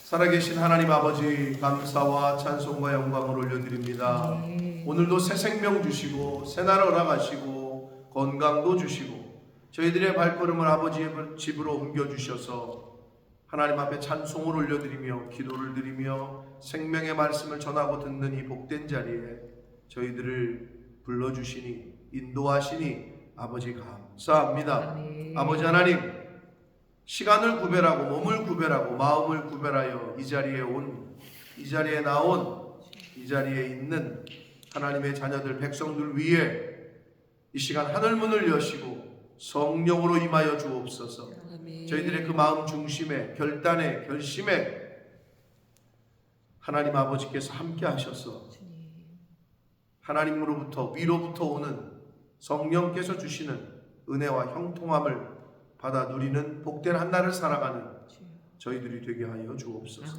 살아계신 하나님 아버지, 감사와 찬송과 영광을 올려드립니다. 오늘도 새 생명 주시고 새날 허락하시고 건강도 주시고 저희들의 발걸음을 아버지의 집으로 옮겨주셔서 하나님 앞에 찬송을 올려드리며 기도를 드리며 생명의 말씀을 전하고 듣는 이 복된 자리에 저희들을 불러주시니 인도하시니 아버지 감사합니다. 아버지 하나님, 시간을 구별하고 몸을 구별하고 마음을 구별하여 이 자리에 나온 이 자리에 있는 하나님의 자녀들 백성들 위에 이 시간 하늘문을 여시고 성령으로 임하여 주옵소서. 저희들의 그 마음 중심에 결단에 결심에 하나님 아버지께서 함께 하셔서 하나님으로부터 위로부터 오는 성령께서 주시는 은혜와 형통함을 받아 누리는 복된 한날을 살아가는 저희들이 되게 하여 주옵소서.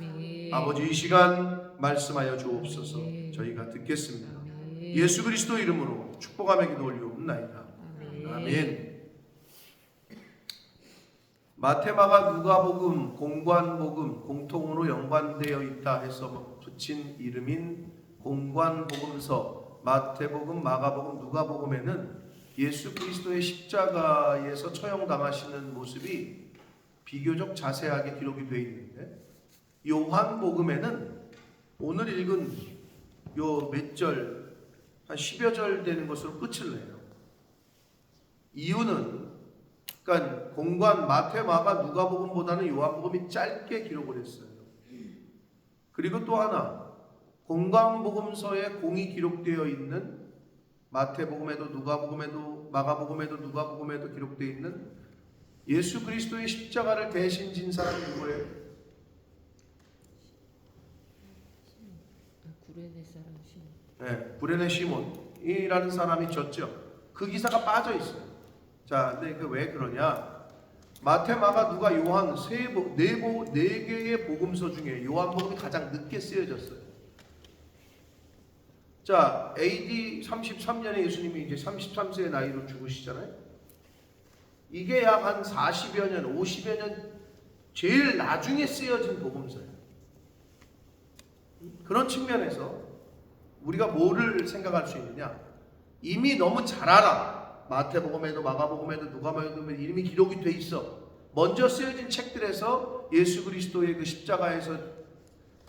아버지, 이 시간 말씀하여 주옵소서. 저희가 듣겠습니다. 예수 그리스도 이름으로 축복하며 기도 올리옵나이다. 아멘. 마태마가 누가복음 공관복음 공통으로 연관되어 있다 해서 붙인 이름인 공관복음서 마태복음, 마가복음, 누가복음에는 예수 그리스도의 십자가에서 처형당하시는 모습이 비교적 자세하게 기록이 되어 있는데, 요한복음에는 오늘 읽은 요 몇 절, 한 10여 절 되는 것으로 끝을 내요. 이유는 그러니까 공관 마태, 마가, 누가복음보다는 요한복음이 짧게 기록을 했어요. 그리고 또 하나, 공관복음서에 공이 기록되어 있는 마태복음에도 누가복음에도 마가복음에도 누가복음에도 기록되어 있는 예수 그리스도의 십자가를 대신 진 사람이 누구예요? 구레네 사람 시몬. 네, 구레네 시몬이라는 사람이 졌죠. 그 기사가 빠져 있어요. 자, 근데 왜 그러냐? 마태, 마가, 누가, 요한 네 개의 복음서 중에 요한복음이 가장 늦게 쓰여졌어요. 자, AD 33년에 예수님이 이제 33세의 나이로 죽으시잖아요. 이게 약 한 40여 년, 50여 년 제일 나중에 쓰여진 복음서예요. 그런 측면에서 우리가 뭐를 생각할 수 있느냐? 이미 너무 잘 알아. 마태복음에도 마가복음에도 누가복음에도 이름이 기록이 돼 있어. 먼저 쓰여진 책들에서 예수 그리스도의 그 십자가에서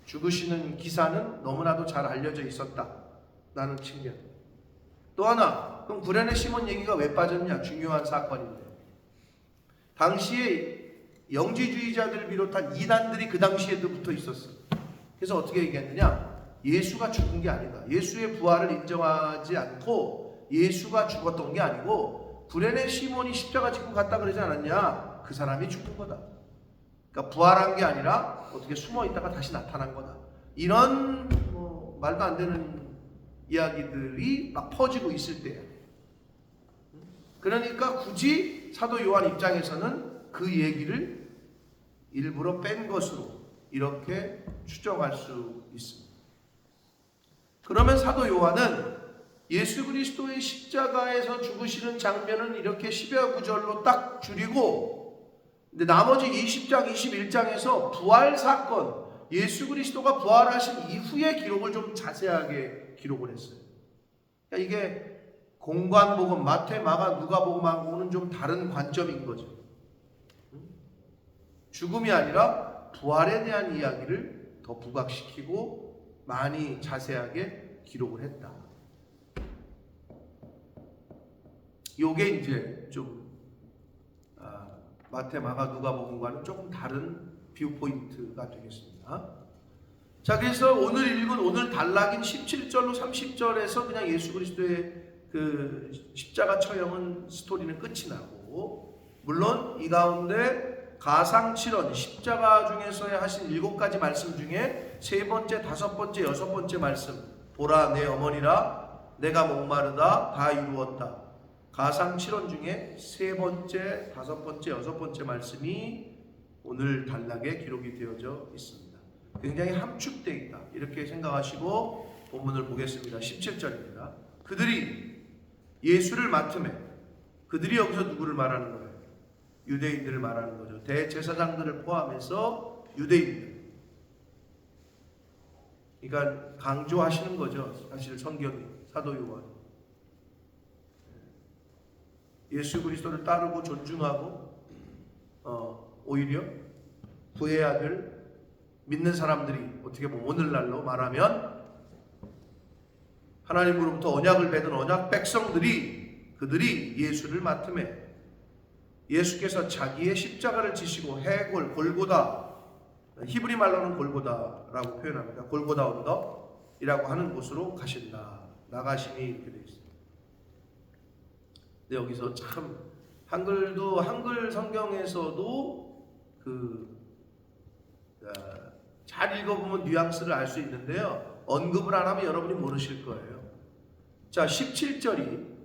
죽으시는 기사는 너무나도 잘 알려져 있었다 라는 측면. 또 하나, 그럼 구레네 시몬 얘기가 왜 빠졌냐? 중요한 사건인데, 당시에 영지주의자들을 비롯한 이단들이 그 당시에도 붙어 있었어. 그래서 어떻게 얘기했느냐? 예수가 죽은 게 아니다. 예수의 부활을 인정하지 않고 예수가 죽었던 게 아니고 구레네 시몬이 십자가 지고 갔다 그러지 않았냐? 그 사람이 죽은 거다. 그러니까 부활한 게 아니라 어떻게 숨어 있다가 다시 나타난 거다. 이런 말도 안 되는 이야기들이 막 퍼지고 있을 때예요. 그러니까 굳이 사도 요한 입장에서는 그 얘기를 일부러 뺀 것으로 이렇게 추정할 수 있습니다. 그러면 사도 요한은 예수 그리스도의 십자가에서 죽으시는 장면은 이렇게 10여 구절로 딱 줄이고, 근데 나머지 20장, 21장에서 부활 사건, 예수 그리스도가 부활하신 이후의 기록을 좀 자세하게 기록을 했어요. 그러니까 이게 공관복음, 마태, 마가, 누가복음하고는 좀 다른 관점인 거죠. 죽음이 아니라 부활에 대한 이야기를 더 부각시키고 많이 자세하게 기록을 했다. 요게 이제 좀 마태, 마가, 누가복음과는 조금 다른 뷰 포인트가 되겠습니다. 자, 그래서 오늘 단락인 17절로 30절에서 그냥 예수 그리스도의 그 십자가 처형은 스토리는 끝이 나고, 물론 이 가운데 가상칠언 십자가 중에서의 하신 7가지 말씀 중에 3번째, 5번째, 6번째 말씀, 보라 내 어머니라 내가 목마르다 다 이루었다. 가상칠언 중에 3번째, 5번째, 6번째 말씀이 오늘 단락에 기록이 되어져 있습니다. 굉장히 함축되어 있다, 이렇게 생각하시고 본문을 보겠습니다. 17절입니다. 그들이 예수를 맡음에, 그들이 여기서 누구를 말하는 거예요? 유대인들을 말하는 거죠. 대제사장들을 포함해서 유대인들. 그러니까 강조하시는 거죠. 사실 성경이, 사도 요한. 예수 그리스도를 따르고 존중하고 오히려 부의 아들 믿는 사람들이 어떻게 보면 오늘날로 말하면 하나님으로부터 언약을 받은 언약 백성들이 그들이 예수를 맡음에 예수께서 자기의 십자가를 지시고 해골, 골고다, 히브리 말로는 골고다라고 표현합니다. 골고다 언덕이라고 하는 곳으로 가신다. 나가시니 이렇게 되어 있습니다. 근데 여기서 참 한글 성경에서도 잘 읽어보면 뉘앙스를 알 수 있는데요. 언급을 안 하면 여러분이 모르실 거예요. 자, 17절이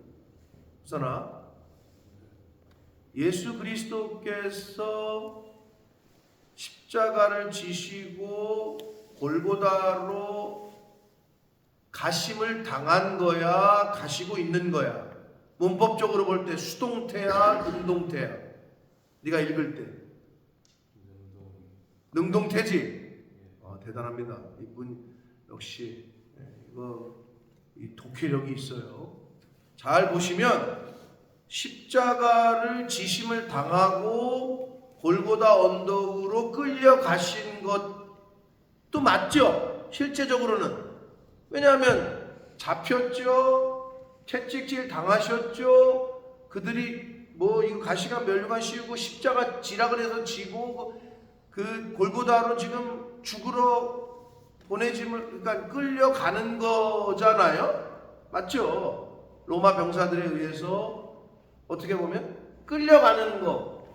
우선아 예수 그리스도께서 십자가를 지시고 골고다로 가심을 당한 거야, 가시고 있는 거야? 문법적으로 볼 때 수동태야, 능동태야? 네가 읽을 때 능동태지? 대단합니다. 이분 역시 이 독해력이 있어요. 잘 보시면 십자가를 지심을 당하고 골고다 언덕으로 끌려가신 것도 맞죠? 실제적으로는. 왜냐하면 잡혔죠? 채찍질 당하셨죠? 그들이 이거 가시가 멸류관 씌우고 십자가 지락을 해서 지고 그 골고다로 지금 죽으러 그러니까 끌려가는 거잖아요? 맞죠? 로마 병사들에 의해서 어떻게 보면 끌려가는 거.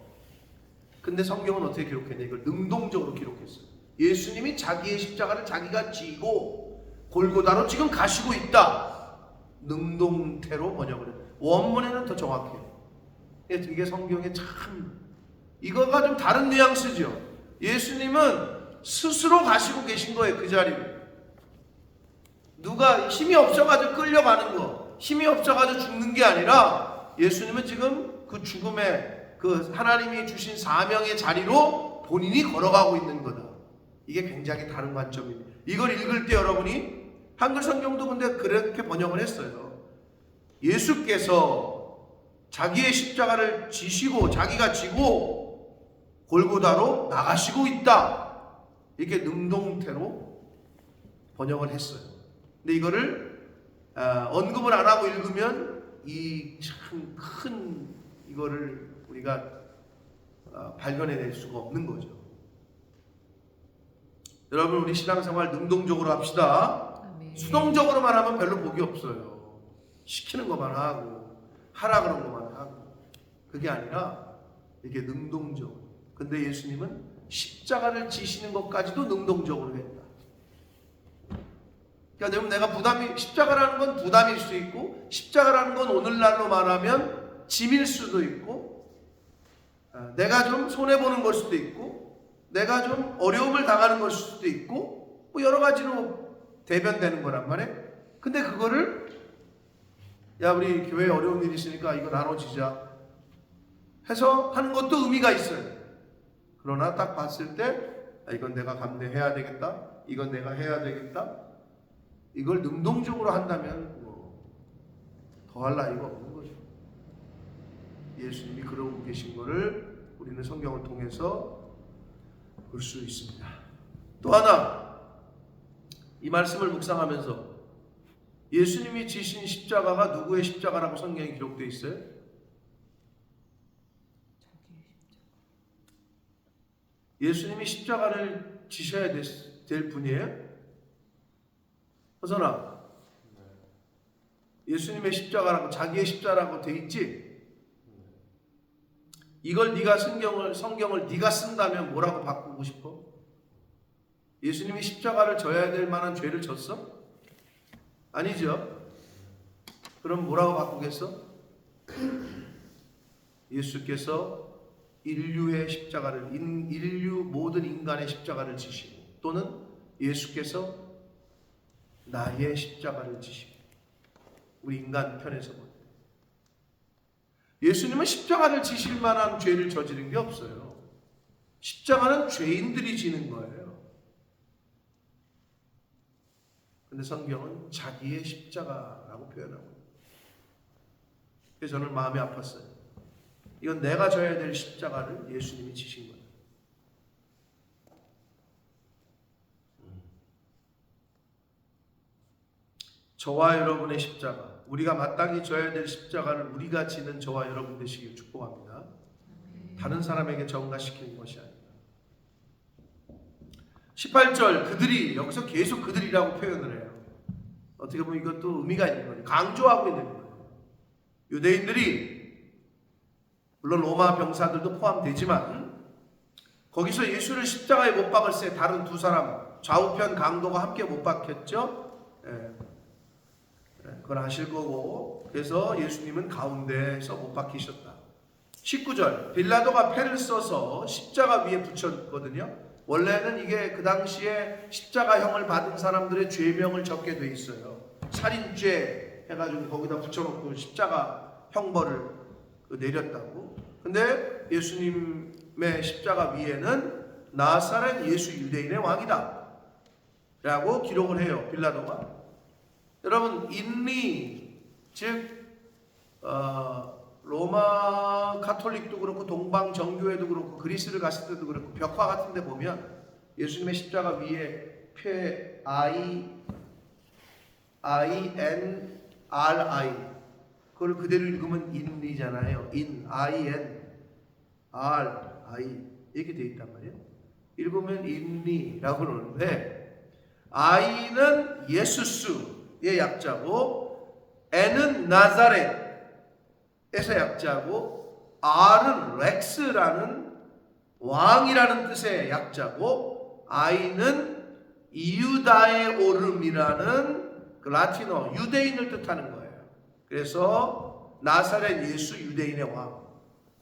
근데 성경은 어떻게 기록했냐? 이걸 능동적으로 기록했어요. 예수님이 자기의 십자가를 자기가 지고 골고다로 지금 가시고 있다. 능동태로 번역을 해요. 원문에는 더 정확해요. 이게 성경에 참 이거가 좀 다른 뉘앙스죠. 예수님은 스스로 가시고 계신 거예요. 그 자리를. 누가 힘이 없어가지고 끌려가는 거, 힘이 없어가지고 죽는 게 아니라 예수님은 지금 그 죽음의 그 하나님이 주신 사명의 자리로 본인이 걸어가고 있는 거다. 이게 굉장히 다른 관점입니다. 이걸 읽을 때 여러분이 한글 성경도 근데 그렇게 번역을 했어요. 예수께서 자기의 십자가를 지시고 자기가 지고 골고다로 나가시고 있다. 이렇게 능동태로 번역을 했어요. 근데 이거를 언급을 안 하고 읽으면 이 참 큰 이거를 우리가 발견해낼 수가 없는 거죠. 여러분, 우리 신앙생활 능동적으로 합시다. 아멘. 수동적으로만 하면 별로 복이 없어요. 시키는 것만 하고 하라 그런 것만 하고 그게 아니라 이렇게 능동적으로. 근데 예수님은 십자가를 지시는 것까지도 능동적으로 했다. 그러니까 내가 십자가라는 건 부담일 수 있고 십자가라는 건 오늘날로 말하면 짐일 수도 있고 내가 좀 손해보는 걸 수도 있고 내가 좀 어려움을 당하는 걸 수도 있고 여러 가지로 대변되는 거란 말이에요. 근데 그거를 우리 교회에 어려운 일이 있으니까 이거 나눠지자 해서 하는 것도 의미가 있어요. 그러나 딱 봤을 때 이건 내가 감내해야 되겠다, 이건 내가 해야 되겠다, 이걸 능동적으로 한다면 더할 나위가 없는 거죠. 예수님이 그러고 계신 거를 우리는 성경을 통해서 볼 수 있습니다. 또 하나, 이 말씀을 묵상하면서 예수님이 지신 십자가가 누구의 십자가라고 성경에 기록되어 있어요? 예수님이 십자가를 지셔야 될 분이에요? 허선아, 예수님의 십자가라고 자기의 십자가라고 돼 있지? 이걸 네가 성경을 네가 쓴다면 뭐라고 바꾸고 싶어? 예수님이 십자가를 져야 될 만한 죄를 졌어? 아니죠. 그럼 뭐라고 바꾸겠어? 예수께서 인류의 십자가를, 인류 모든 인간의 십자가를 지시고 또는 예수께서 나의 십자가를 지시고 우리 인간 편에서 볼 때 예수님은 십자가를 지실 만한 죄를 저지른 게 없어요. 십자가는 죄인들이 지는 거예요. 근데 성경은 자기의 십자가라고 표현하고, 그래서 저는 마음이 아팠어요. 이건 내가 져야 될 십자가를 예수님이 지신 거예요. 저와 여러분의 십자가, 우리가 마땅히 져야 될 십자가를 우리가 지는 저와 여러분 되시길 축복합니다. 다른 사람에게 전가시키는 것이 아닙니다. 18절, 그들이, 여기서 계속 그들이라고 표현을 해요. 어떻게 보면 이것도 의미가 있는 거예요. 강조하고 있는 거예요. 유대인들이, 물론 로마 병사들도 포함되지만, 거기서 예수를 십자가에 못 박을 때 다른 두 사람, 좌우편 강도가 함께 못 박혔죠? 예. 그걸 아실 거고, 그래서 예수님은 가운데에서 못 박히셨다. 19절, 빌라도가 패를 써서 십자가 위에 붙였거든요. 원래는 이게 그 당시에 십자가형을 받은 사람들의 죄명을 적게 돼 있어요. 살인죄 해가지고 거기다 붙여놓고 십자가 형벌을 내렸다고. 근데 예수님의 십자가 위에는 나사렛 예수 유대인의 왕이다 라고 기록을 해요, 빌라도가. 여러분, 인리, 즉 로마 카톨릭도 그렇고 동방 정교회도 그렇고 그리스를 갔을 때도 그렇고 벽화 같은 데 보면 예수님의 십자가 위에 표 I-N-R-I, 그걸 그대로 읽으면 인리잖아요. I-N-R-I 이렇게 돼 있단 말이에요. 읽으면 인리라고 그러는데, I는 예수스의 약자고, N은 나사렛 에서 약자고, R은 렉스라는 왕이라는 뜻의 약자고, I는 이유다의 오름이라는 그 라틴어 유대인을 뜻하는 거예요. 그래서 나사렛 예수 유대인의 왕,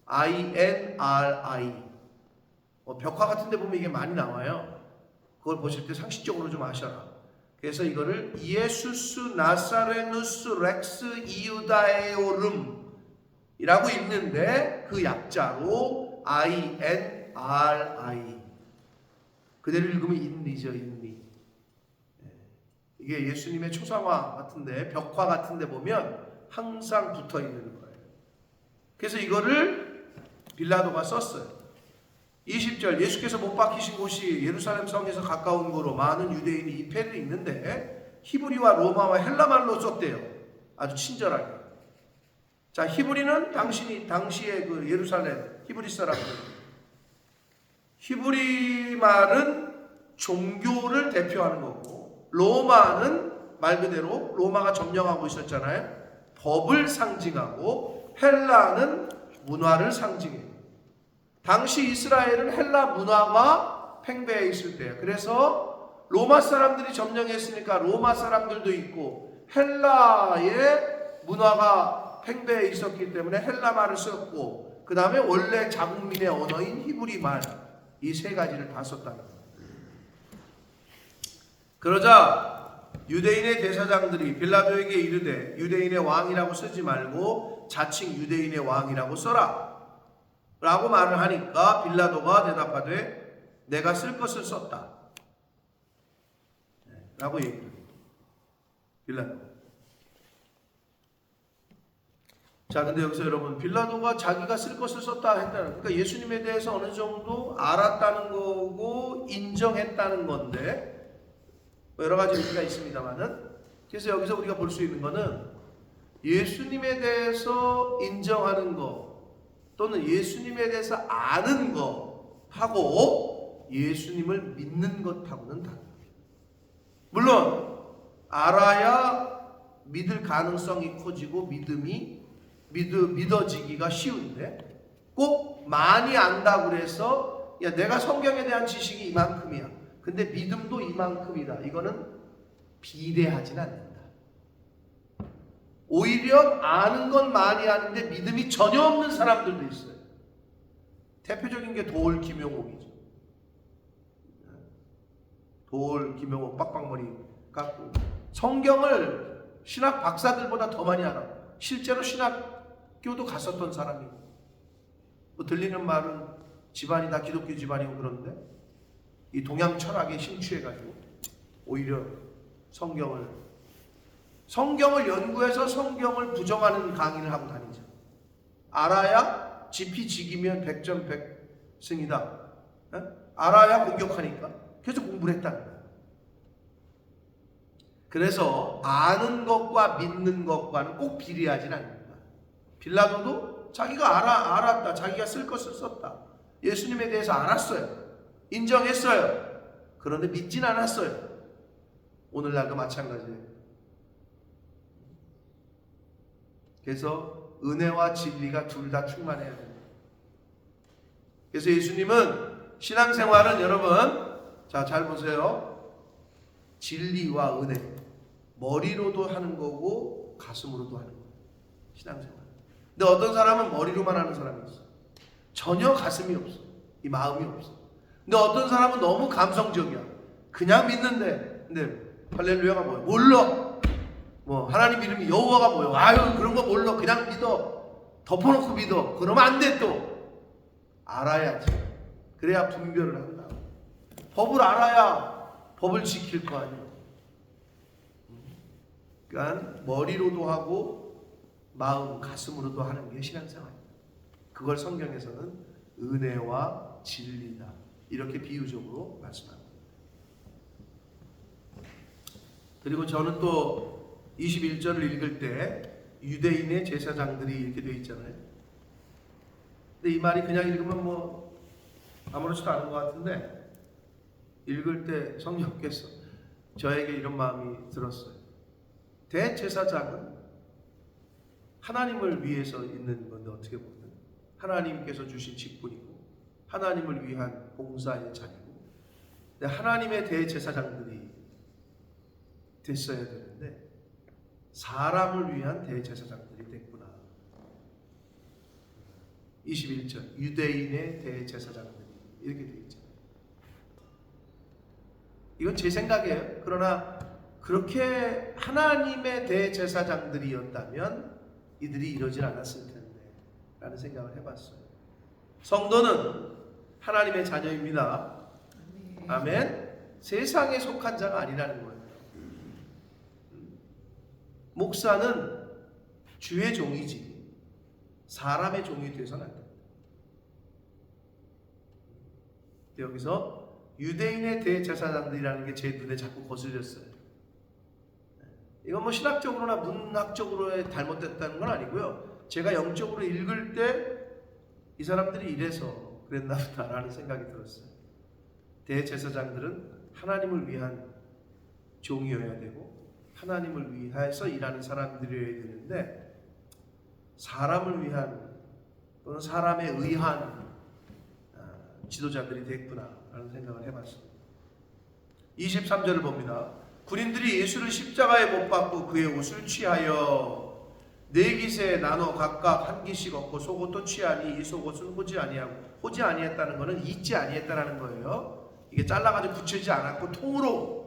INRI. 벽화 같은 데 보면 이게 많이 나와요. 그걸 보실 때 상식적으로 좀 아셔라. 그래서 이거를 예수스 나사레누스 렉스 이유다의 오름 이라고 읽는데, 그 약자로 INRI, 그대로 읽으면 인리죠, 인리. 이게 예수님의 초상화 같은데, 벽화 같은데 보면 항상 붙어 있는 거예요. 그래서 이거를 빌라도가 썼어요. 20절, 예수께서 못 박히신 곳이 예루살렘 성에서 가까운 거로 많은 유대인이 이 패를 읽는데 히브리와 로마와 헬라말로 썼대요. 아주 친절하게. 자, 히브리는 당시에 그 예루살렘 히브리 사람들. 히브리 말은 종교를 대표하는 거고, 로마는 말 그대로 로마가 점령하고 있었잖아요. 법을 상징하고, 헬라는 문화를 상징해요. 당시 이스라엘은 헬라 문화가 팽배해 있을 때예요. 그래서 로마 사람들이 점령했으니까 로마 사람들도 있고, 헬라의 문화가 팽배해 있었기 때문에 헬라 말을 썼고, 그 다음에 원래 자국민의 언어인 히브리 말, 이 세 가지를 다 썼다는 거예요. 그러자 유대인의 대사장들이 빌라도에게 이르되 유대인의 왕이라고 쓰지 말고 자칭 유대인의 왕이라고 써라 라고 말을 하니까 빌라도가 대답하되 내가 쓸 것을 썼다 라고 얘기해요. 빌라도. 자, 근데 여기서 여러분, 빌라도가 자기가 쓸 것을 썼다 했다는, 그러니까 예수님에 대해서 어느 정도 알았다는 거고 인정했다는 건데, 여러 가지 의미가 있습니다만은, 그래서 여기서 우리가 볼 수 있는 거는 예수님에 대해서 인정하는 거 또는 예수님에 대해서 아는 것하고 예수님을 믿는 것하고는 달라요. 물론 알아야 믿을 가능성이 커지고 믿어지기가 쉬운데, 꼭 많이 안다고 그래서 야 내가 성경에 대한 지식이 이만큼이야, 근데 믿음도 이만큼이다, 이거는 비례하진 않는다. 오히려 아는 건 많이 아는데 믿음이 전혀 없는 사람들도 있어요. 대표적인 게 도올 김용옥이죠. 도올 김용옥 빡빡머리 깎고 성경을 신학 박사들보다 더 많이 알아. 실제로 신학교도 갔었던 사람이고, 뭐 들리는 말은 집안이 다 기독교 집안이고 그런데 이 동양 철학에 심취해가지고 오히려 성경을 연구해서 성경을 부정하는 강의를 하고 다니죠. 알아야 지피지기면 백전백승이다. 알아야 공격하니까 그래서 공부를 했다는 거예요. 그래서 아는 것과 믿는 것과는 꼭 비례하진 않는다. 빌라도도 자기가 알았다. 자기가 쓸 것을 썼다. 예수님에 대해서 알았어요. 인정했어요. 그런데 믿진 않았어요. 오늘날도 마찬가지예요. 그래서 은혜와 진리가 둘 다 충만해야 됩니다. 그래서 예수님은 신앙생활은 여러분, 자, 잘 보세요. 진리와 은혜, 머리로도 하는 거고 가슴으로도 하는 거예요. 신앙생활. 근데 어떤 사람은 머리로만 하는 사람이 있어. 전혀 가슴이 없어. 이 마음이 없어. 근데 어떤 사람은 너무 감성적이야. 그냥 믿는데, 근데 할렐루야가 뭐야? 몰라. 뭐 하나님 이름이 여호와가 뭐야? 아유, 그런 거 몰라. 그냥 믿어. 덮어놓고 믿어. 그러면 안 돼. 또 알아야지. 그래야 분별을 한다. 법을 알아야 법을 지킬 거 아니에요. 그러니까 머리로도 하고 마음, 가슴으로도 하는 게 신앙생활입니다. 그걸 성경에서는 은혜와 진리다, 이렇게 비유적으로 말씀합니다. 그리고 저는 또 21절을 읽을 때 유대인의 제사장들이 이렇게 되어 있잖아요. 근데 이 말이 그냥 읽으면 뭐 아무렇지도 않은 것 같은데, 읽을 때 성령께서 저에게 이런 마음이 들었어요. 대제사장은 하나님을 위해서 있는 건데, 어떻게 보면 하나님께서 주신 직분이고 하나님을 위한 봉사의 자리고, 근데 하나님의 대제사장들이 됐어야 되는데 사람을 위한 대제사장들이 됐구나. 21절 유대인의 대제사장들이 이렇게 되어 있죠. 이건 제 생각이에요. 그러나 그렇게 하나님의 대제사장들이었다면 이들이 이러질 않았을 텐데 라는 생각을 해봤어요. 성도는 하나님의 자녀입니다. 아멘. 세상에 속한 자가 아니라는 거예요. 목사는 주의 종이지 사람의 종이 되어서는 안 됩니다. 여기서 유대인의 대제사장들이라는 게 제 눈에 자꾸 거슬렸어요. 이건 뭐 신학적으로나 문학적으로 잘못됐다는 건 아니고요. 제가 영적으로 읽을 때 이 사람들이 이래서 그랬나 보다라는 생각이 들었어요. 대제사장들은 하나님을 위한 종이어야 되고 하나님을 위해서 일하는 사람들이어야 되는데 사람을 위한 또는 사람에 의한 지도자들이 됐구나라는 생각을 해봤습니다. 23절을 봅니다. 군인들이 예수를 십자가에 못 박고 그의 옷을 취하여 네 깃에 나눠 각각 한 깃씩 얻고 속옷도 취하니 이 속옷은 호지 아니하고, 호지 아니했다는 것은 잊지 아니했다라는 거예요. 이게 잘라가지고 붙이지 않았고 통으로,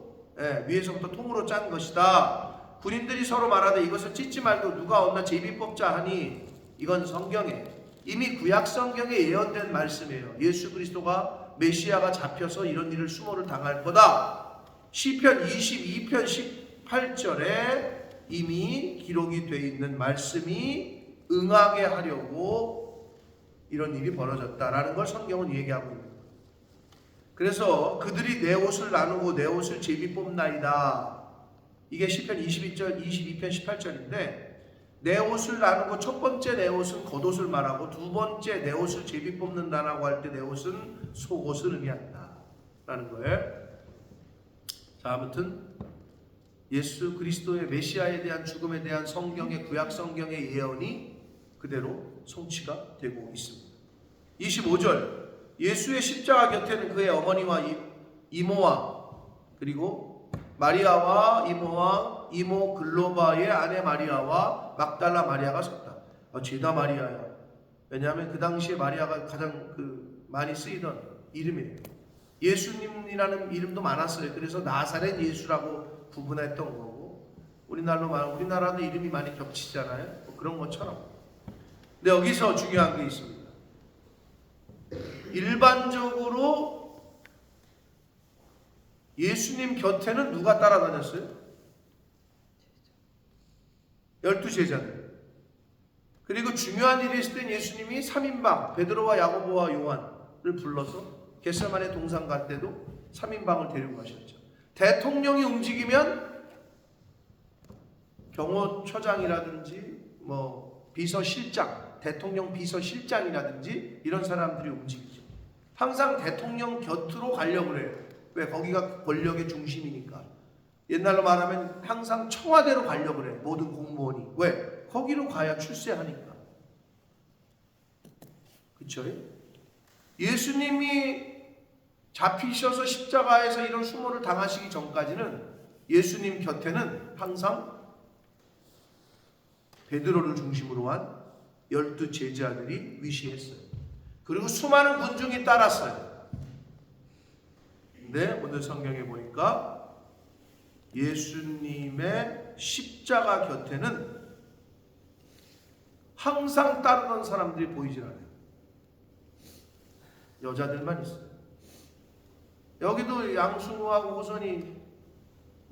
위에서부터 통으로 짠 것이다. 군인들이 서로 말하되 이것을 찢지 말고 누가 얻나 제비 뽑자 하니, 이건 성경에 이미 구약 성경에 예언된 말씀이에요. 예수 그리스도가 메시아가 잡혀서 이런 일을 수모를 당할 거다. 시편 22편 18절에 이미 기록이 되어 있는 말씀이 응하게 하려고 이런 일이 벌어졌다라는 걸 성경은 얘기하고 있는 거예요. 그래서 그들이 내 옷을 나누고 내 옷을 제비 뽑나이다. 이게 시편 22편 18절인데, 내 옷을 나누고 첫 번째 내 옷은 겉옷을 말하고 두 번째 내 옷을 제비 뽑는다라고 할 때 내 옷은 속옷을 의미한다 라는 거예요. 자, 아무튼 예수 그리스도의 메시아에 대한 죽음에 대한 성경의 구약 성경의 예언이 그대로 성취가 되고 있습니다. 25절 예수의 십자가 곁에는 그의 어머니와 이모와 그리고 마리아와 이모와 이모 글로바의 아내 마리아와 막달라 마리아가 섰다. 죄다 마리아야. 왜냐하면 그 당시에 마리아가 가장 많이 쓰이던 이름이에요. 예수님이라는 이름도 많았어요. 그래서 나사렛 예수라고 구분했던 거고, 우리나라도 이름이 많이 겹치잖아요. 뭐 그런 것처럼. 근데 여기서 중요한 게 있습니다. 일반적으로 예수님 곁에는 누가 따라다녔어요? 12제자들. 그리고 중요한 일이 있을 땐 예수님이 3인방 베드로와 야고보와 요한을 불러서 겟세마네 동산 갈 때도 3인방을 데리고 가셨죠. 대통령이 움직이면 경호처장이라든지 비서실장, 대통령 비서실장이라든지 이런 사람들이 움직이죠. 항상 대통령 곁으로 가려고 그래요. 왜? 거기가 권력의 중심이니까. 옛날로 말하면 항상 청와대로 가려고 그래. 모든 공무원이. 왜? 거기로 가야 출세하니까. 그쵸? 예수님이 잡히셔서 십자가에서 이런 수모를 당하시기 전까지는 예수님 곁에는 항상 베드로를 중심으로 한 12제자들이 위시했어요. 그리고 수많은 군중이 따랐어요. 근데 오늘 성경에 보니까 예수님의 십자가 곁에는 항상 따르던 사람들이 보이질 않아요. 여자들만 있어요. 여기도 양승우하고 호선이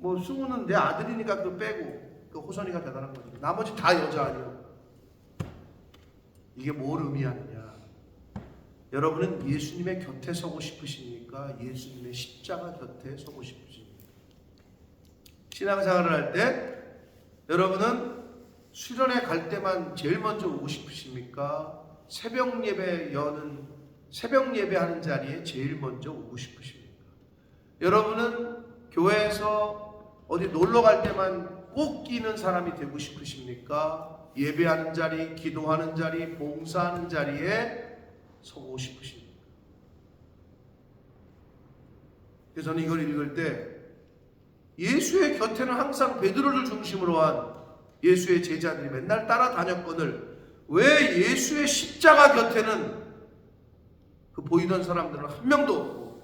승우는 내 아들이니까 그거 빼고 그 호선이가 대단한 거지. 나머지 다 여자 아니에요. 이게 뭘 의미하느냐? 여러분은 예수님의 곁에 서고 싶으십니까? 예수님의 십자가 곁에 서고 싶으십니까? 신앙생활을 할 때 여러분은 수련회 갈 때만 제일 먼저 오고 싶으십니까? 새벽 예배하는 자리에 제일 먼저 오고 싶으십니까? 여러분은 교회에서 어디 놀러 갈 때만 꼭 끼는 사람이 되고 싶으십니까? 예배하는 자리, 기도하는 자리, 봉사하는 자리에 서고 싶으십니까? 그래서 저는 이걸 읽을 때 예수의 곁에는 항상 베드로를 중심으로 한 예수의 제자들이 맨날 따라다녔거늘 왜 예수의 십자가 곁에는 그 보이던 사람들은 한 명도 없고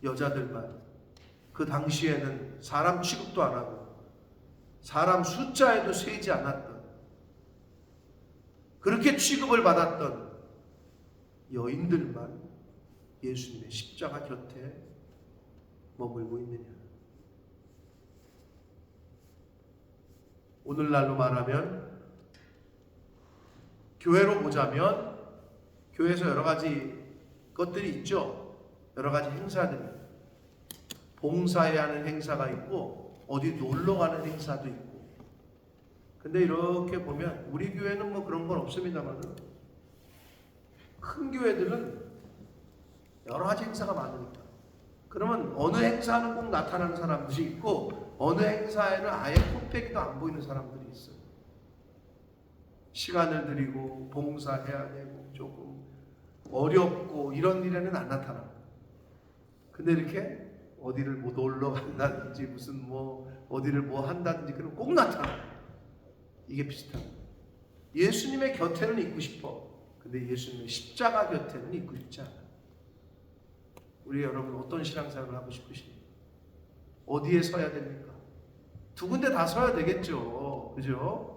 여자들만, 그 당시에는 사람 취급도 안 하고 사람 숫자에도 세지 않았던, 그렇게 취급을 받았던 여인들만 예수님의 십자가 곁에 머물고 있느냐? 오늘날로 말하면 교회로 보자면 교회에서 여러 가지 것들이 있죠. 여러 가지 행사들이. 봉사해야 하는 행사가 있고 어디 놀러 가는 행사도 있고. 근데 이렇게 보면 우리 교회는 그런 건 없습니다만 큰 교회들은 여러 가지 행사가 많으니까. 그러면 어느 행사는 꼭 나타나는 사람들이 있고 어느 행사에는 아예 콧배기도 안 보이는 사람들이 있어요. 시간을 들이고 봉사해야 되고 조금 어렵고 이런 일에는 안 나타나. 근데 이렇게 어디를 놀러 간다든지 무슨 어디를 한다든지 그럼 꼭 나타나. 이게 비슷한 거예요. 예수님의 곁에는 있고 싶어. 근데 예수님의 십자가 곁에는 있고 싶지 않아. 우리 여러분 어떤 신앙생활을 하고 싶으십니까? 어디에 서야 됩니까? 두 군데 다 서야 되겠죠. 그죠?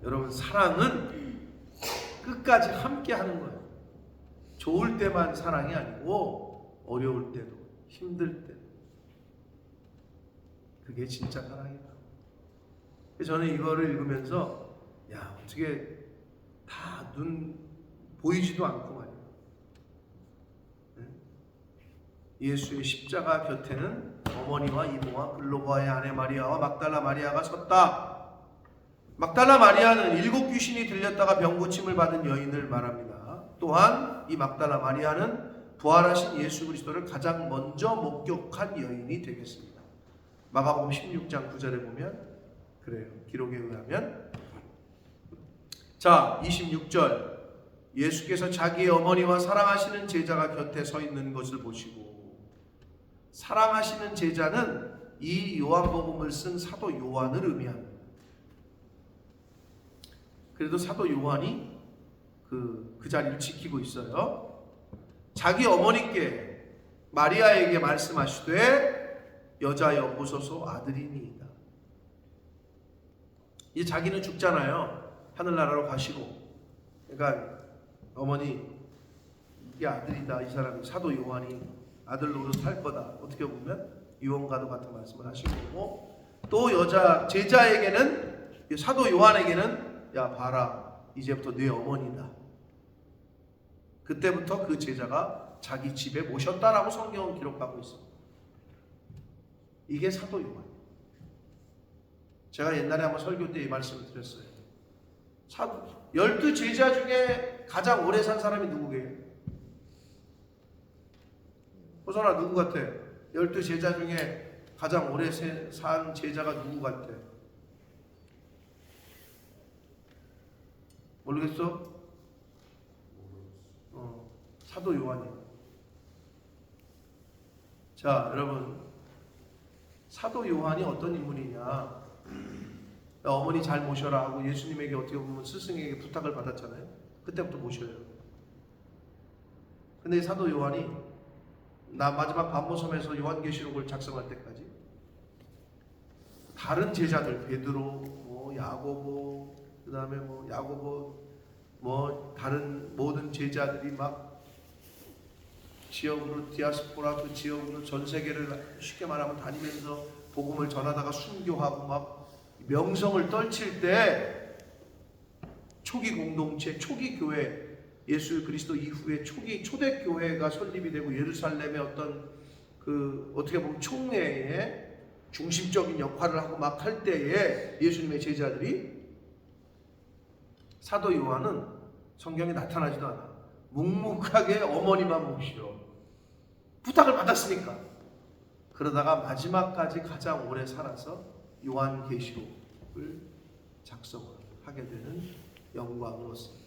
여러분 사랑은 끝까지 함께 하는 거예요. 좋을 때만 사랑이 아니고 어려울 때도 힘들 때도. 그게 진짜 사랑이다. 저는 이거를 읽으면서 어떻게 다 눈 보이지도 않고 말이야. 예수의 십자가 곁에는 어머니와 이모와 글로바의 아내 마리아와 막달라 마리아가 섰다. 막달라 마리아는 7 귀신이 들렸다가 병고침을 받은 여인을 말합니다. 또한 이 막달라 마리아는 부활하신 예수 그리스도를 가장 먼저 목격한 여인이 되겠습니다. 마가복음 16장 9절에 보면 그래요. 기록에 의하면 26절 예수께서 자기의 어머니와 사랑하시는 제자가 곁에 서 있는 것을 보시고, 사랑하시는 제자는 이 요한복음을 쓴 사도 요한을 의미합니다. 그래도 사도 요한이 그 자리를 지키고 있어요. 자기 어머니께 마리아에게 말씀하시되 여자여 보소서 아들이니이다. 이 자기는 죽잖아요. 하늘나라로 가시고. 그러니까 어머니 이게 아들이다. 이 사람이 사도 요한이 아들 노릇할 거다. 어떻게 보면 유언과도 같은 말씀을 하신 거고, 또 여자 제자에게는, 사도 요한에게는 야 봐라, 이제부터 네 어머니다. 그때부터 그 제자가 자기 집에 모셨다라고 성경은 기록하고 있습니다. 이게 사도 요한. 제가 옛날에 한번 설교 때 이 말씀을 드렸어요. 12제자 중에 가장 오래 산 사람이 누구게요? 호선아, 누구 같아? 12제자 중에 가장 오래 산 제자가 누구 같아? 모르겠어? 사도 요한이야. 자, 여러분, 사도 요한이 어떤 인물이냐? 어머니 잘 모셔라 하고 예수님에게 어떻게 보면 스승에게 부탁을 받았잖아요. 그때부터 모셔요. 근데 이 사도 요한이 마지막 반모섬에서 요한계시록을 작성할 때까지 다른 제자들, 베드로, 야고보, 그 다음에 야고보, 다른 모든 제자들이 막 지역으로, 디아스포라 그 지역으로 전 세계를 쉽게 말하면 다니면서 복음을 전하다가 순교하고 막 명성을 떨칠 때, 초기 공동체, 초기 교회, 예수 그리스도 이후에 초대 교회가 설립이 되고 예루살렘의 어떤 어떻게 보면 총회의 중심적인 역할을 하고 막 할 때에 예수님의 제자들이, 사도 요한은 성경에 나타나지도 않아. 묵묵하게 어머니만 모시러 부탁을 받았으니까. 그러다가 마지막까지 가장 오래 살아서 요한계시록을 작성하게 되는 영광을 얻습니다.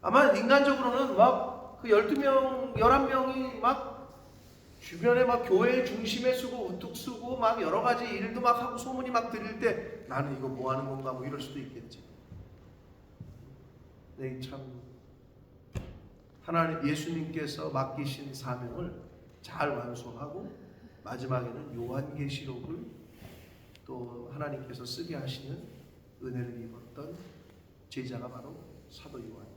아마 인간적으로는 막 그 12명, 11명이 막 주변에 막 교회 중심에 쓰고 우뚝 쓰고 막 여러 가지 일도 막 하고 소문이 막 들릴 때 나는 이거 뭐 하는 건가 뭐 이럴 수도 있겠지. 네, 참 하나님 예수님께서 맡기신 사명을 잘 완수하고 마지막에는 요한계시록을 또 하나님께서 쓰게 하시는 은혜를 입었던 제자가 바로 사도 요한.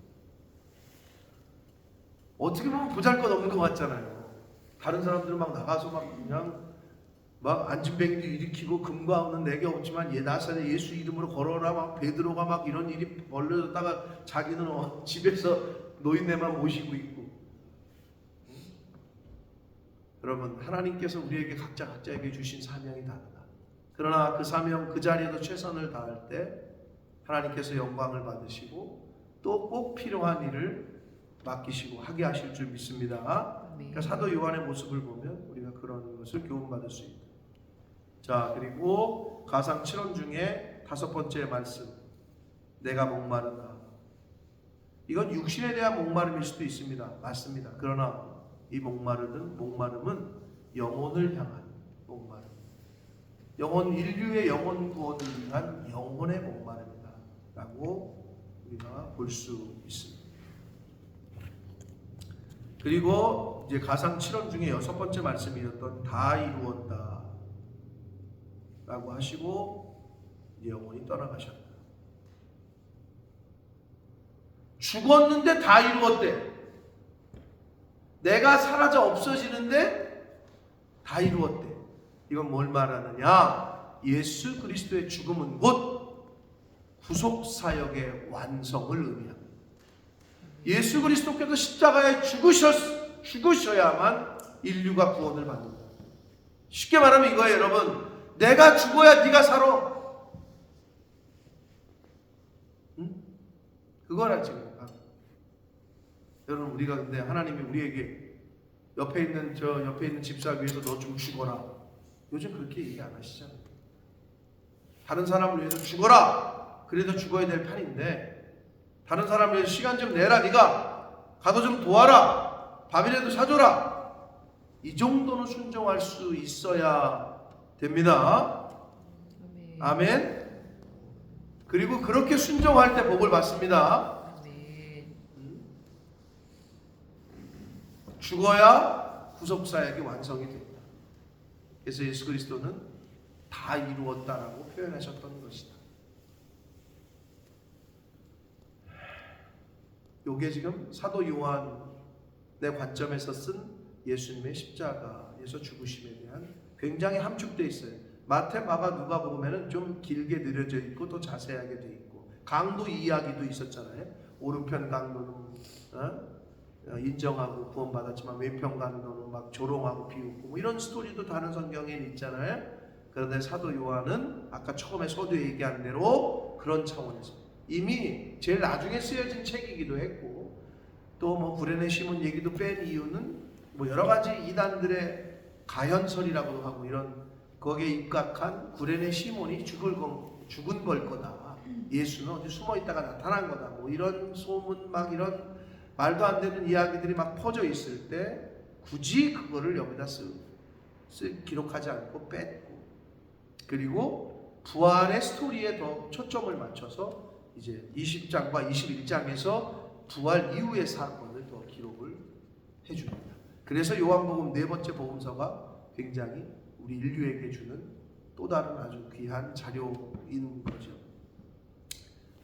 어떻게 보면 보잘것없는 것 같잖아요. 다른 사람들은 막 나가서 막 그냥 막 안진뱅이도 일으키고 금과 없는 내게 없지만 나사렛 예수 이름으로 걸어라 막 베드로가 막 이런 일이 벌어졌다가 자기는 집에서 노인네만 모시고 있고. 여러분, 하나님께서 우리에게 각자에게 주신 사명이 다르다. 그러나 그 사명 그 자리에도 최선을 다할 때 하나님께서 영광을 받으시고 또 꼭 필요한 일을 맡기시고 하게 하실 줄 믿습니다. 그러니까 사도 요한의 모습을 보면 우리가 그런 것을 교훈받을 수 있다. 자, 그리고 가상 7원 중에 5번째 말씀, 내가 목마르다. 이건 육신에 대한 목마름일 수도 있습니다. 맞습니다. 그러나 이 목마름은 영혼을 향한 목마름, 인류의 영혼 구원을 위한 영혼의 목마름이다 라고 우리가 볼 수 있습니다. 그리고 이제 가상 7원 중에 6번째 말씀이었던 다 이루었다 라고 하시고 영혼이 떠나가셨다. 죽었는데 다 이루었대. 내가 사라져 없어지는데 다 이루었대. 이건 뭘 말하느냐? 예수 그리스도의 죽음은 곧 구속사역의 완성을 의미합니다. 예수 그리스도께서 십자가에 죽으셔야만 인류가 구원을 받는다. 쉽게 말하면 이거예요, 여러분. 내가 죽어야 네가 살아. 응? 그거라 지금. 여러분, 우리가 근데 하나님이 우리에게 옆에 있는 집사 위해서 너 좀 죽어라. 요즘 그렇게 얘기 안 하시잖아요. 다른 사람을 위해서 죽어라. 그래도 죽어야 될 판인데, 다른 사람을 위해서 시간 좀 내라. 네가 가도 좀 도와라. 밥이라도 사줘라. 이 정도는 순종할 수 있어야 됩니다. 아멘. 그리고 그렇게 순종할 때 복을 받습니다. 죽어야 구속사역이 완성이 됩니다. 그래서 예수 그리스도는 다 이루었다라고 표현하셨던 것이다. 요게 지금 사도 요한의 관점에서 쓴 예수님의 십자가에서 죽으심에 대한 굉장히 함축되어 있어요. 마태, 마가, 누가복음에는 좀 길게 늘어져 있고 또 자세하게 돼 있고, 강도 이야기도 있었잖아요. 오른편 강도는 인정하고 구원받았지만 왼편 강도는 막 조롱하고 비웃고, 뭐 이런 스토리도 다른 성경에 있잖아요. 그런데 사도 요한은 아까 처음에 서두에 얘기한 대로 그런 차원에서 이미 제일 나중에 쓰여진 책이기도 했고, 또 뭐 구레네 시몬 얘기도 뺀 이유는 뭐 여러 가지 이단들의 가현설이라고도 하고, 이런 거기에 입각한 구레네 시몬이 죽은 걸 거다, 예수는 어디 숨어 있다가 나타난 거다, 뭐 이런 소문, 막 이런 말도 안 되는 이야기들이 막 퍼져 있을 때 굳이 그거를 여기다 기록하지 않고 뺐고, 그리고 부활의 스토리에 더 초점을 맞춰서 이제 20장과 21장에서 부활 이후의 사건을 더 기록을 해줍니다. 그래서 요한복음 네 번째 복음서가 굉장히 우리 인류에게 주는 또 다른 아주 귀한 자료인 거죠.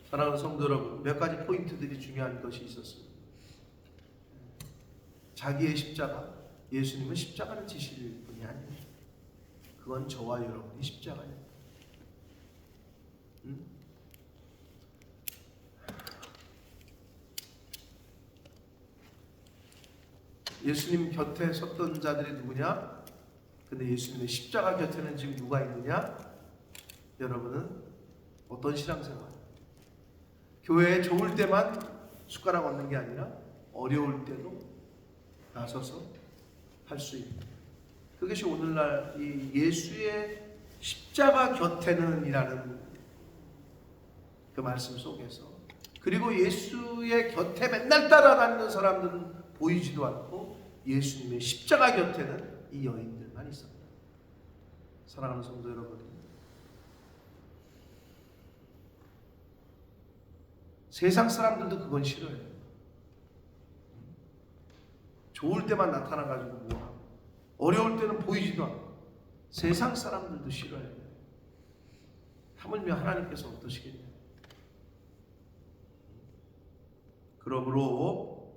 사랑하는 성도 여러분, 몇 가지 포인트들이 중요한 것이 있었습니다. 자기의 십자가, 예수님은 십자가를 지실 분이 아니에요. 그건 저와 여러분이 십자가예요. 예수님 곁에 섰던 자들이 누구냐? 근데 예수님의 십자가 곁에는 지금 누가 있느냐? 여러분은 어떤 신앙생활? 교회에 좋을 때만 숟가락 얹는 게 아니라 어려울 때도 나서서 할 수 있는, 그것이 오늘날 이 예수의 십자가 곁에는 이라는 그 말씀 속에서, 그리고 예수의 곁에 맨날 따라다니는 사람들은 보이지도 않고 예수님의 십자가 곁에는 이 여인들만 있었다. 사랑하는 성도 여러분, 세상 사람들도 그건 싫어해요. 좋을 때만 나타나가지고 뭐하고, 어려울 때는 보이지도 않고, 세상 사람들도 싫어해요. 하물며 하나님께서 어떠시겠냐. 그러므로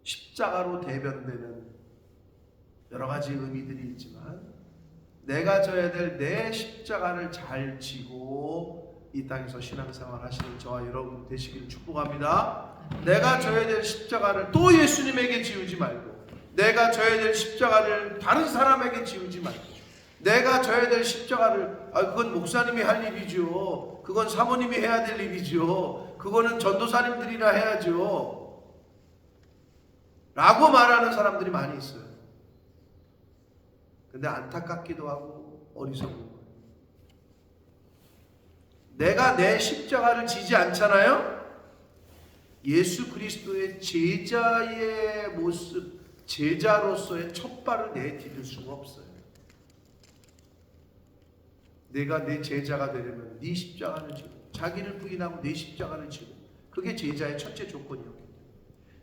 십자가로 대변되는 여러 가지 의미들이 있지만, 내가 져야 될 내 십자가를 잘 지고 이 땅에서 신앙생활 하시는 저와 여러분 되시기를 축복합니다. 내가 져야 될 십자가를 또 예수님에게 지우지 말고, 내가 져야 될 십자가를 다른 사람에게 지우지 말고, 내가 져야 될 십자가를 그건 목사님이 할 일이죠, 그건 사모님이 해야 될 일이죠, 그거는 전도사님들이나 해야죠 라고 말하는 사람들이 많이 있어요. 근데 안타깝기도 하고 어리석은 거예요. 내가 내 십자가를 지지 않잖아요. 예수 그리스도의 제자의 모습, 제자로서의 첫 발을 내디딜 수가 없어요. 내가 내 제자가 되려면 네 십자가를 지고, 자기를 부인하고 내 십자가를 지고, 그게 제자의 첫째 조건이었기 때문에,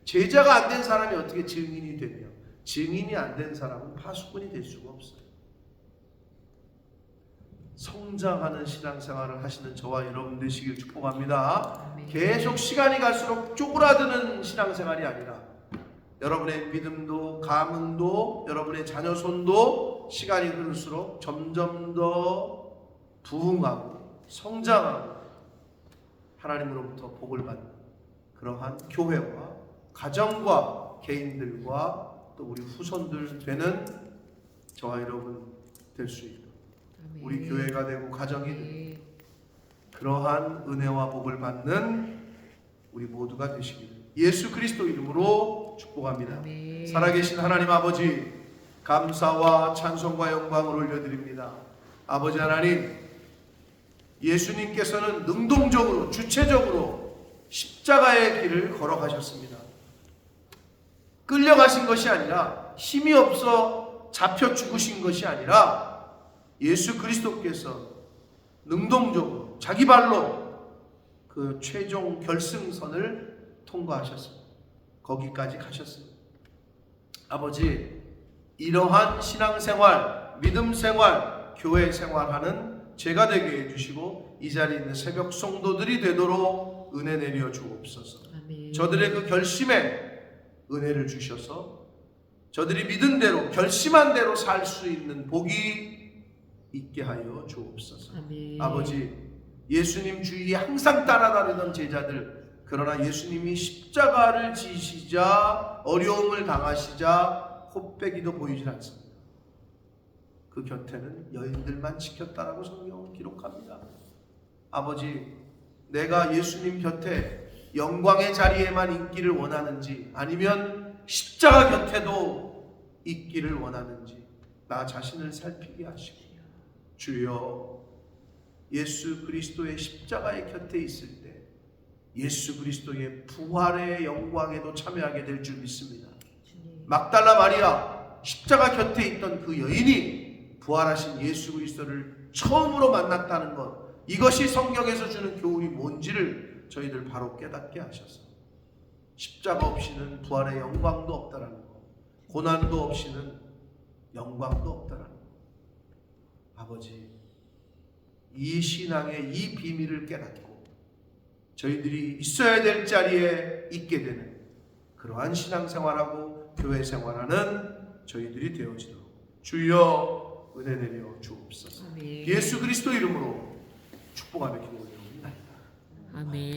제자가 안 된 사람이 어떻게 증인이 되며, 증인이 안 된 사람은 파수꾼이 될 수가 없어요. 성장하는 신앙생활을 하시는 저와 여러분 되시길 축복합니다. 계속 시간이 갈수록 쪼그라드는 신앙생활이 아니라, 여러분의 믿음도 가문도 여러분의 자녀 손도 시간이 흐를수록 점점 더 부흥하고 성장하고 하나님으로부터 복을 받는 그러한 교회와 가정과 개인들과 또 우리 후손들 되는 저와 여러분 될 수 있도록, 우리 교회가 되고 가정이 되고 그러한 은혜와 복을 받는 우리 모두가 되시기를 예수 그리스도 이름으로 축복합니다. 살아계신 하나님 아버지, 감사와 찬송과 영광을 올려드립니다. 아버지 하나님, 예수님께서는 능동적으로 주체적으로 십자가의 길을 걸어가셨습니다. 끌려가신 것이 아니라, 힘이 없어 잡혀 죽으신 것이 아니라, 예수 그리스도께서 능동적으로 자기 발로 그 최종 결승선을 통과하셨습니다. 거기까지 가셨습니다. 아버지, 이러한 신앙생활, 믿음생활, 교회생활하는 제가 되게 해주시고, 이 자리에 있는 새벽 성도들이 되도록 은혜 내려 주옵소서. 저들의 그 결심에 은혜를 주셔서 저들이 믿은 대로 결심한 대로 살 수 있는 복이 있게 하여 주옵소서. 아멘. 아버지, 예수님 주위에 항상 따라다니던 제자들, 그러나 예수님이 십자가를 지시자 어려움을 당하시자 코빼기도 보이질 않습니다. 그 곁에는 여인들만 지켰다라고 성경은 기록합니다. 아버지, 내가 예수님 곁에 영광의 자리에만 있기를 원하는지 아니면 십자가 곁에도 있기를 원하는지 나 자신을 살피게 하시고, 주여, 예수 그리스도의 십자가의 곁에 있을 때 예수 그리스도의 부활의 영광에도 참여하게 될 줄 믿습니다. 막달라 마리아, 십자가 곁에 있던 그 여인이 부활하신 예수 그리스도를 처음으로 만났다는 것, 이것이 성경에서 주는 교훈이 뭔지를 저희들 바로 깨닫게 하셔서 십자가 없이는 부활의 영광도 없다라는 것, 고난도 없이는 영광도 없다라는 것, 아버지, 이 신앙의 이 비밀을 깨닫고 저희들이 있어야 될 자리에 있게 되는 그러한 신앙생활하고 교회 생활하는 저희들이 되어지도록 주여 은혜 내려 주옵소서. 아멘. 예수 그리스도 이름으로 축복하며 기도드립니다. 아멘.